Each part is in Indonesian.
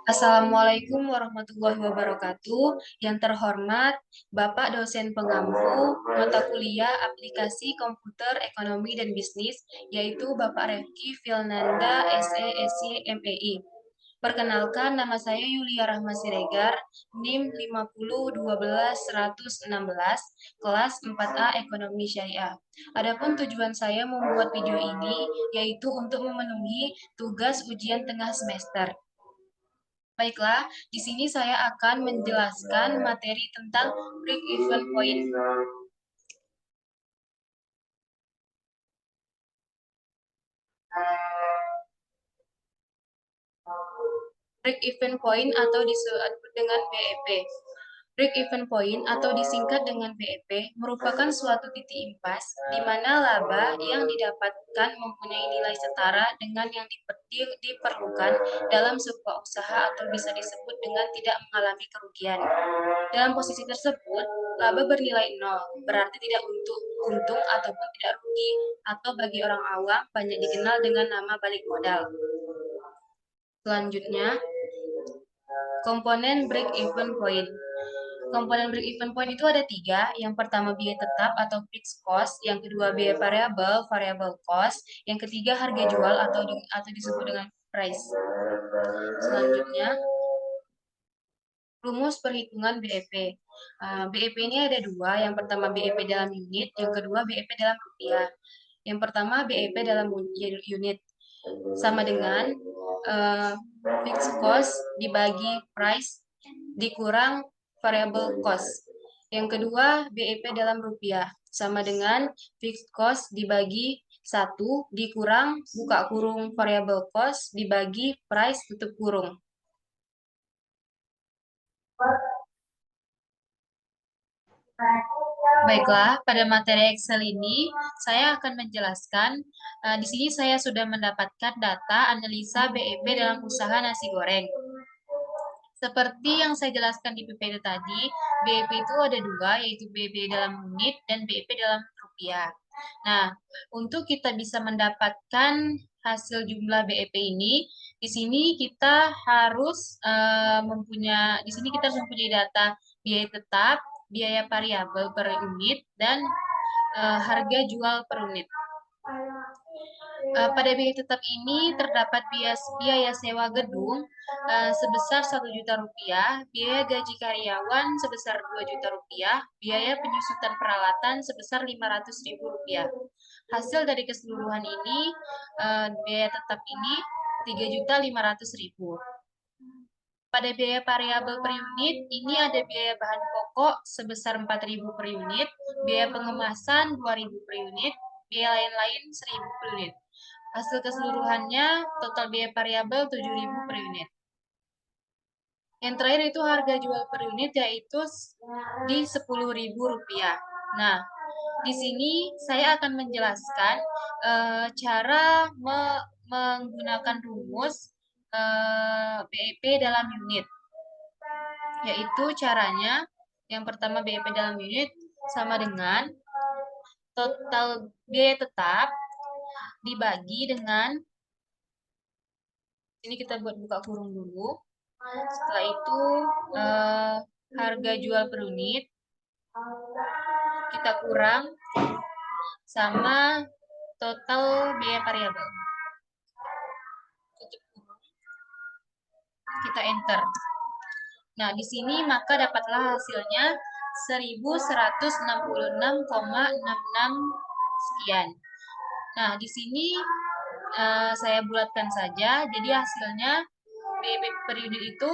Assalamualaikum warahmatullahi wabarakatuh. Yang terhormat Bapak dosen pengampu mata kuliah Aplikasi Komputer Ekonomi dan Bisnis, yaitu Bapak Refki Filnanda SE MEI. Perkenalkan, nama saya Yulia Rahma Siregar, NIM 5012116, kelas 4A Ekonomi Syariah. Adapun tujuan saya membuat video ini yaitu untuk memenuhi tugas ujian tengah semester. Baiklah, di sini saya akan menjelaskan materi tentang break-even point. Break-even point atau disebut dengan BEP. Break-even point atau disingkat dengan BEP merupakan suatu titik impas di mana laba yang didapatkan mempunyai nilai setara dengan yang diperlukan dalam sebuah usaha atau bisa disebut dengan tidak mengalami kerugian. Dalam posisi tersebut, laba bernilai nol, berarti tidak untung ataupun tidak rugi, atau bagi orang awam banyak dikenal dengan nama balik modal. Selanjutnya, komponen break-even point. Komponen break-even point itu ada tiga. Yang pertama biaya tetap atau fixed cost, yang kedua biaya variabel, variable cost, yang ketiga harga jual atau disebut dengan price. Selanjutnya, rumus perhitungan BEP. BEP ini ada dua. Yang pertama BEP dalam unit, yang kedua BEP dalam rupiah. Yang pertama BEP dalam unit sama dengan fixed cost dibagi price dikurang variable cost. Yang kedua BEP dalam rupiah sama dengan fixed cost dibagi 1 dikurang buka kurung variable cost dibagi price tutup kurung. Baiklah, pada materi Excel ini saya akan menjelaskan. Di sini saya sudah mendapatkan data analisa BEP dalam usaha nasi goreng. Seperti yang saya jelaskan di PPT tadi, BEP itu ada dua, yaitu BEP dalam unit dan BEP dalam rupiah. Nah, untuk kita bisa mendapatkan hasil jumlah BEP ini, di sini kita harus mempunyai data biaya tetap, biaya variabel per unit, dan harga jual per unit. Pada biaya tetap ini terdapat biaya sewa gedung sebesar 1 juta rupiah, biaya gaji karyawan sebesar 2 juta rupiah, biaya penyusutan peralatan sebesar 500 ribu rupiah. Hasil dari keseluruhan ini, biaya tetap ini 3.500.000. Pada biaya variabel per unit, ini ada biaya bahan pokok sebesar 4.000 per unit, biaya pengemasan 2.000 per unit, biaya lain-lain 1.000 per unit. Hasil keseluruhannya, total biaya variabel 7.000 per unit. Yang terakhir itu harga jual per unit, yaitu di 10.000 rupiah. Nah, di sini saya akan menjelaskan cara menggunakan rumus BEP dalam unit. Yaitu caranya, yang pertama BEP dalam unit sama dengan total biaya tetap dibagi dengan, ini kita buat buka kurung dulu. Setelah itu harga jual per unit kita kurang sama total biaya variabel. Kita enter. Nah, di sini maka dapatlah hasilnya 1166,66 sekian. Nah, di sini saya bulatkan saja. Jadi hasilnya BEP per unit itu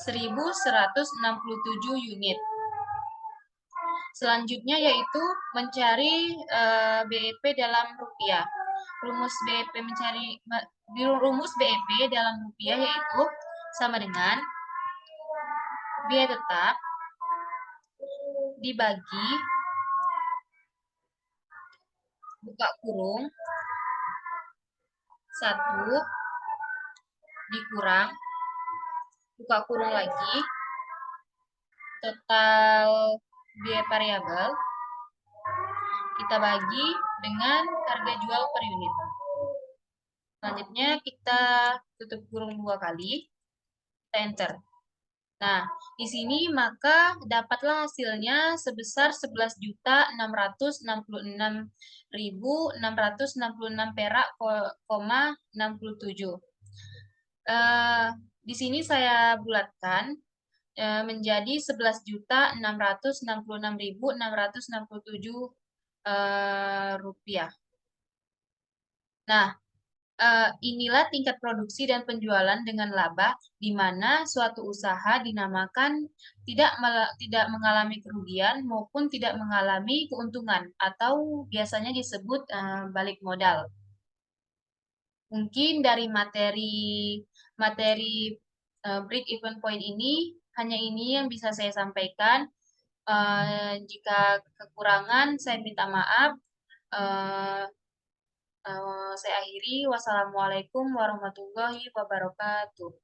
1167 unit. Selanjutnya yaitu mencari BEP dalam rupiah. Rumus BEP dalam rupiah yaitu sama dengan biaya tetap dibagi buka kurung 1 dikurang buka kurung lagi total biaya variabel kita bagi dengan harga jual per unit. Selanjutnya kita tutup kurung 2 kali. kita enter. Nah, di sini maka dapatlah hasilnya sebesar 11.666.666 perak, 67. Di sini saya bulatkan menjadi 11.666.667 rupiah. Nah, inilah tingkat produksi dan penjualan dengan laba, di mana suatu usaha dinamakan tidak mengalami kerugian maupun tidak mengalami keuntungan, atau biasanya disebut balik modal. Mungkin dari materi break even point ini, hanya ini yang bisa saya sampaikan. Jika kekurangan, saya minta maaf. Eh, saya akhiri. Wassalamualaikum warahmatullahi wabarakatuh.